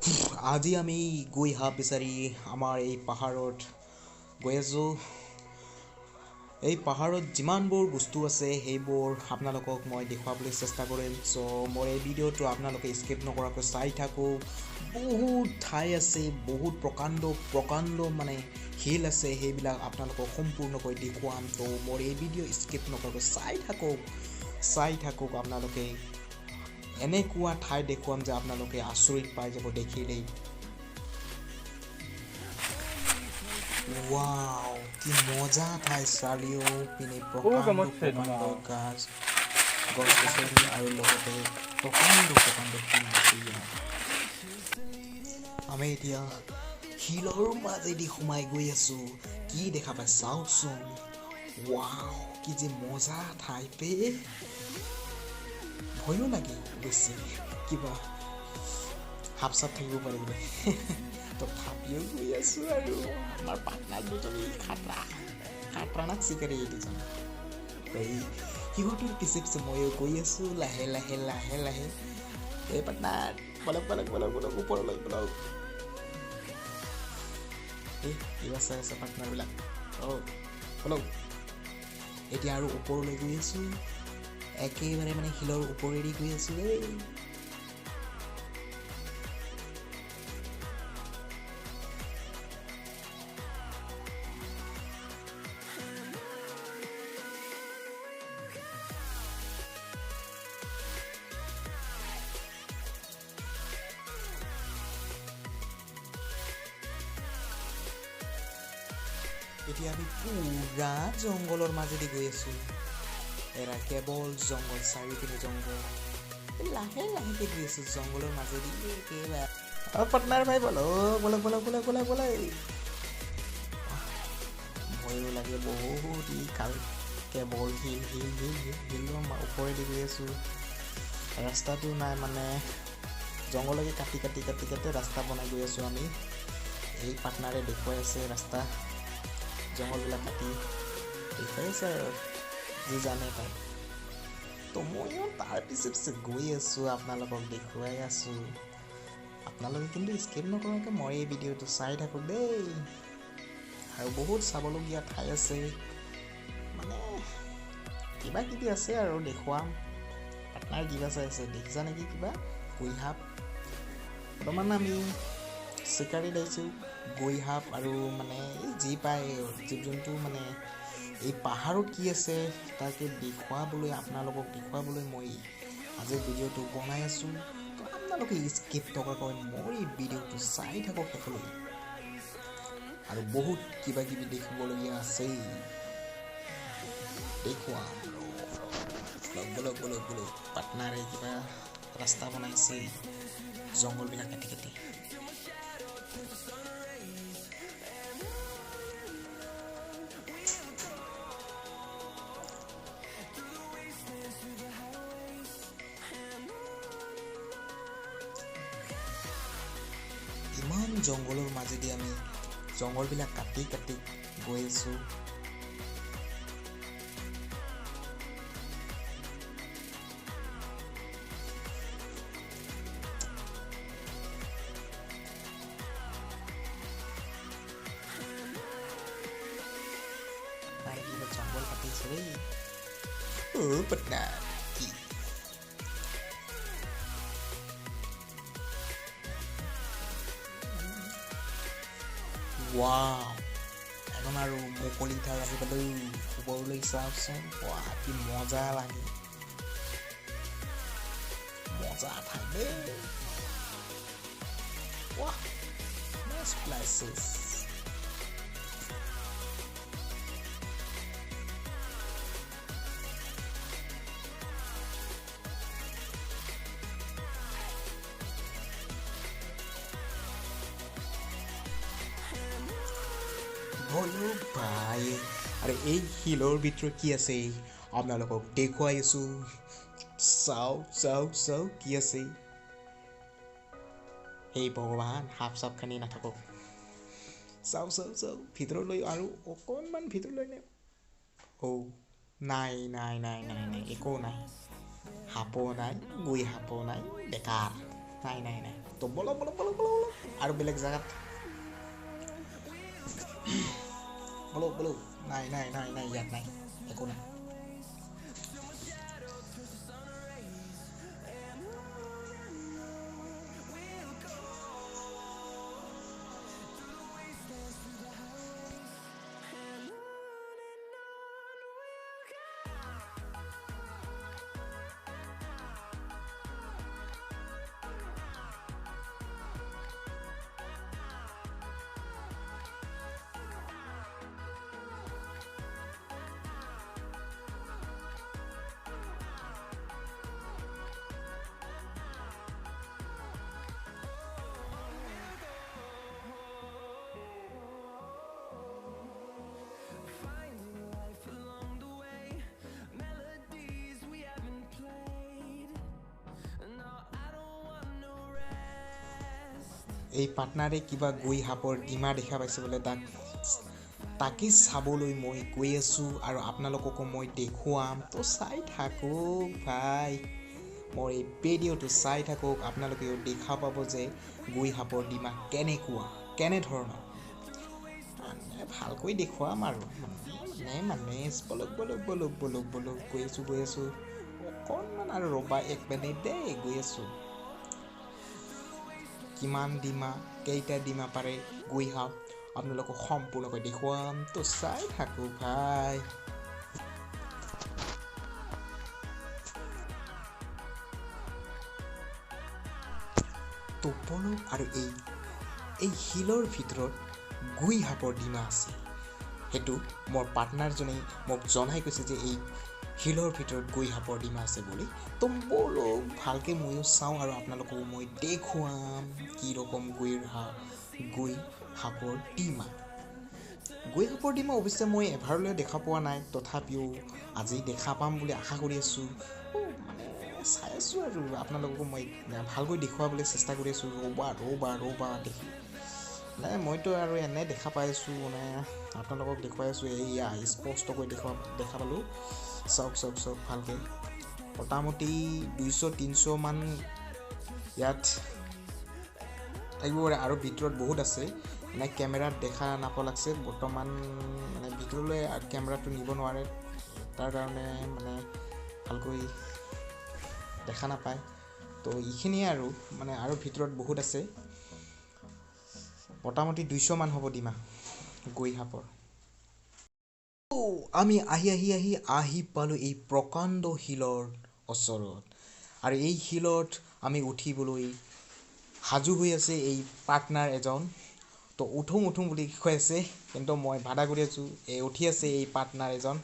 আজি আমি গৈ হাব বিচাৰি আমাৰ এই পাহাৰত গৈ আছোঁ। এই পাহাৰত যিমানবোৰ বস্তু আছে সেইবোৰ আপোনালোকক মই দেখুৱাবলৈ চেষ্টা কৰিম। চ' মোৰ এই ভিডিঅ'টো আপোনালোকে স্কিপ নকৰাকৈ চাই থাকক। বহুত ঠাই আছে, বহুত প্ৰকাণ্ড মানে হিল আছে, সেইবিলাক আপোনালোকক সম্পূৰ্ণকৈ দেখুৱাম। ত' মোৰ এই ভিডিঅ' স্কিপ নকৰাকৈ চাই থাকক আপোনালোকে। এনেকুৱা ঠাই দেখুৱাম যে আপোনালোকে আচৰিত পাই যাব দেখিলেই। ৱাও, কি মজা ঠাই! চাৰিওপিনে প্ৰকাণ্ড গছ-গছনি আৰু লগতে প্ৰকাণ্ড শিল আছে ইয়াত। আমি এতিয়া শিলৰ মাজেদি সোমাই গৈ আছো। কি দেখা পাই চাওকচোন। ৱাও, কি যে মজা ঠাই বে! ভয়ো লাগে বেছি, কিবা সাপ-চাপ থাকিব পাৰে বোলে। তথাপিও গৈ আছো আৰু আমাৰ পাটনাৰ দুজনী খাতৰানাক চিকাৰী এই দুজন। সিহঁতৰ পিছে ময়ো গৈ আছো লাহে লাহে। এই পাটনাৰ বলক ওপৰলৈ বলক। কিবা চাই আছে পাটনাৰবিলাক। বলক। এতিয়া আৰু ওপৰলৈ গৈ আছো, একেবাৰে মানে শিলৰ ওপৰেদি গৈ আছো। এতিয়া আমি পুৰা জংঘলৰ মাজেদি গৈ আছো। এৰা কেৱল জংঘল, চাৰিওপিনে জংঘল। লাহে লাহেকে গৈ আছো জংঘলৰ মাজেদি একেবাৰে। পাটনাৰ ভাই বলক। ভয়ো লাগে বহুত। কেৱল শিলৰ ওপৰেদি গৈ আছো। ৰাস্তাটো নাই, মানে জংঘলকে কাটি ৰাস্তা বনাই গৈ আছো আমি। এই পাটনাৰে দেখুৱাই আছে ৰাস্তা, জংঘলবিলাক কাটি দেখুৱাই আছে আৰু যি জানে পায়। তো ময়ো তাৰ পিছে গৈ আছো, আপোনালোকক দেখুৱাই আছো। আপোনালোকে কিন্তু স্কিপ নকৰাকৈ মই এই ভিডিঅ'টো চাই থাকক দেই। আৰু বহুত চাবলগীয়া ঠাই আছে, মানে কিবা কিবি আছে আৰু দেখুৱাম। আপোনাৰ কিবা চাই আছে, দেখিছা নেকি কিবা গুইসাপ? বৰ্তমান আমি চিকাৰী লাইছোঁ গুইসাপ আৰু মানে যি পায় জীৱ জন্তু, মানে এই পাহাৰত কি আছে তাকে আপোনালোকক দেখুৱাবলৈ মই আজি ভিডিঅ'টো বনাই আছো। তো আপোনালোকে স্কিপ নকৰাকৈ মোৰ এই ভিডিঅ'টো চাই থাকক শেষলৈ। আৰু বহুত কিবা কিবি দেখিবলগীয়া আছেই, দেখুৱাম। বলক। পাটনাৰে কিবা ৰাস্তা বনাইছে জংঘলবিলাক কাটি। ইমান জংঘলৰ মাজেদি আমি জংঘলবিলাক কাটি গৈ আছো। জংঘল কাটিছে দেই। পাটনাৰ কি ৱাও, এখন আৰু মুকলি ঠাই আহি পালোঁ। ওপৰলৈ চাওকচোন, কি মজা লাগে। মজা ঠাই দেই। Nice places. ভাই, আৰু এই শিলৰ ভিতৰত কি আছে আপোনালোকক দেখুৱাই আছো। চাওক কি আছে। হে ভগৱান, সাপ চাপ খানি নাথাকক। চাওক ভিতৰলৈ, আৰু অকণমান ভিতৰলৈ নে? নাই, একো নাই। সাপো নাই, গুই সাপো নাই, বেকাৰ। নাই তো বলক আৰু বেলেগ জেগাত বলক নাই ইয়াত নাই একো নাই এই পাৰ্টনাৰে কিবা গৈ সাপৰ ডিমা দেখা পাইছে বোলে তাকে চাবলৈ মই গৈ আছোঁ আৰু আপোনালোককো মই দেখুৱাম তো চাই থাকক ভাই মোৰ এই ভিডিঅ'টো চাই থাকক আপোনালোকেও দেখা পাব যে গৈ সাপৰ ডিমা কেনেধৰণৰ ভালকৈ দেখুৱাম আৰু বলক গৈ আছোঁ অকণমান আৰু ৰ'বা 1 মিনিট দেই গৈ আছোঁ কিমান ডিমা কেইটা ডিমা পাৰে গৈ সাপ আপোনালোকক সম্পূৰ্ণকৈ দেখুৱাম তো চাই থাকক ভাই তো বলক আৰু এই শিলৰ ভিতৰত গৈ সাপৰ ডিমা আছে সেইটো মোৰ পাৰ্টনাৰজনে মোক জনাই কৈছে যে এই শিলৰ ভিতৰত গৈ সাপৰ ডিমা আছে বুলি তো বলক ভালকৈ ময়ো চাওঁ আৰু আপোনালোকক মই দেখুৱাম কি ৰকম গৈ সাপৰ ডিমা অৱশ্যে মই এবাৰলৈ দেখা পোৱা নাই তথাপিও আজি দেখা পাম বুলি আশা কৰি আছোঁ মানে চাই আছোঁ আৰু আপোনালোককো মই ভালকৈ দেখুৱাবলৈ চেষ্টা কৰি আছোঁ ৰ'বা দেখি নাই মইতো আৰু এনে দেখা পাই আছোঁ মানে আপোনালোকক দেখুৱাই আছোঁ এয়া স্পষ্টকৈ দেখা পালোঁ চাওক ভালকৈ মোটামুটি 200-300 মান ইয়াত থাকিব পাৰে আৰু ভিতৰত বহুত আছে মানে কেমেৰাত দেখা নাপালাগছে বৰ্তমান মানে ভিতৰলৈ কেমেৰাটো নিব নোৱাৰে তাৰ কাৰণে মানে ভালকৈ দেখা নাপায় তো এইখিনিয়ে আৰু মানে আৰু ভিতৰত বহুত আছে মোটামুটি 200 মান হ'ব ডিমা গৈ সাপৰ আমি আহি পালোঁ এই প্ৰকাণ্ড শিলৰ ওচৰত আৰু এই শিলত আমি উঠিবলৈ সাজু হৈ আছে এই পাৰ্টনাৰ এজন তো উঠোঁ বুলি কৈ আছে কিন্তু মই বাধা কৰি আছোঁ উঠি আছে এই পাৰ্টনাৰ এজন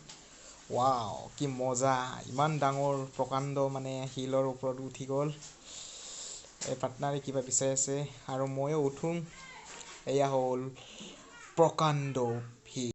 ৱাও কি মজা ইমান ডাঙৰ প্ৰকাণ্ড মানে শিলৰ ওপৰত উঠি গ'ল এই পাৰ্টনাৰে কিবা বিচাৰি আছে আৰু ময়ো উঠোঁ এয়া হ'ল প্ৰকাণ্ড